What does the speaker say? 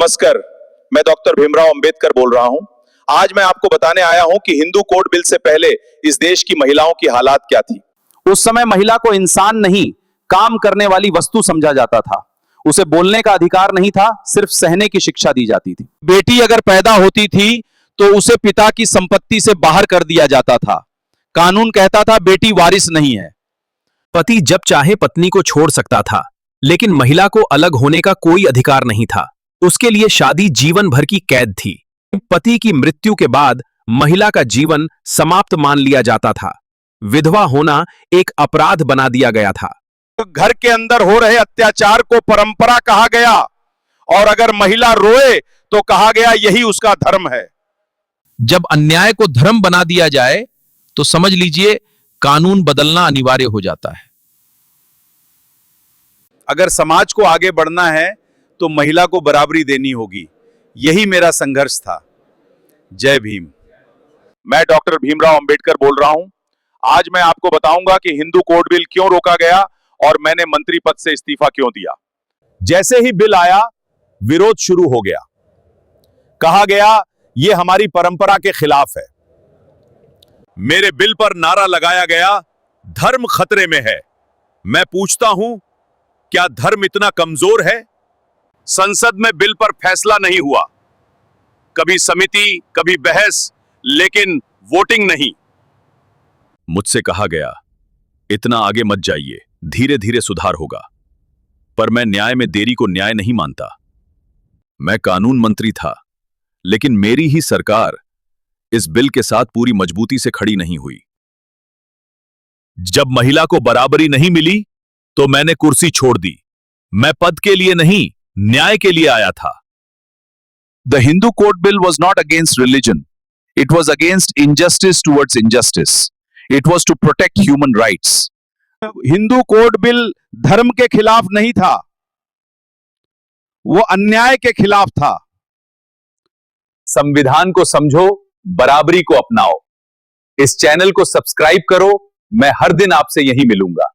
नमस्कार, मैं डॉक्टर भीमराव अंबेडकर बोल रहा हूं। आज मैं आपको बताने आया हूं कि हिंदू कोड बिल से पहले इस देश की महिलाओं की हालात क्या थी। उस समय महिला को इंसान नहीं, काम करने वाली वस्तु समझा जाता था। उसे बोलने का अधिकार नहीं था, सिर्फ सहने की शिक्षा दी जाती थी। बेटी अगर पैदा होती थी तो उसे पिता की संपत्ति से बाहर कर दिया जाता था। कानून कहता था बेटी वारिस नहीं है। पति जब चाहे पत्नी को छोड़ सकता था, लेकिन महिला को अलग होने का कोई अधिकार नहीं था। उसके लिए शादी जीवन भर की कैद थी। पति की मृत्यु के बाद महिला का जीवन समाप्त मान लिया जाता था। विधवा होना एक अपराध बना दिया गया था। घर के अंदर हो रहे अत्याचार को परंपरा कहा गया और अगर महिला रोए तो कहा गया यही उसका धर्म है। जब अन्याय को धर्म बना दिया जाए तो समझ लीजिए कानून बदलना अनिवार्य हो जाता है। अगर समाज को आगे बढ़ना है तो महिला को बराबरी देनी होगी। यही मेरा संघर्ष था। जय भीम। मैं डॉक्टर भीमराव अंबेडकर बोल रहा हूं। आज मैं आपको बताऊंगा कि हिंदू कोड बिल क्यों रोका गया और मैंने मंत्री पद से इस्तीफा क्यों दिया। जैसे ही बिल आया, विरोध शुरू हो गया। कहा गया यह हमारी परंपरा के खिलाफ है। मेरे बिल पर नारा लगाया गया, धर्म खतरे में है। मैं पूछता हूं, क्या धर्म इतना कमजोर है? संसद में बिल पर फैसला नहीं हुआ, कभी समिति, कभी बहस, लेकिन वोटिंग नहीं। मुझसे कहा गया, इतना आगे मत जाइए, धीरे धीरे सुधार होगा। पर मैं न्याय में देरी को न्याय नहीं मानता। मैं कानून मंत्री था, लेकिन मेरी ही सरकार इस बिल के साथ पूरी मजबूती से खड़ी नहीं हुई। जब महिला को बराबरी नहीं मिली तो मैंने कुर्सी छोड़ दी। मैं पद के लिए नहीं, न्याय के लिए आया था। The Hindu Code Bill was not against religion. It was against injustice towards injustice. It was to protect human rights. Hindu code bill धर्म के खिलाफ नहीं था, वो अन्याय के खिलाफ था। संविधान को समझो, बराबरी को अपनाओ। इस चैनल को सब्सक्राइब करो। मैं हर दिन आपसे यहीं मिलूंगा।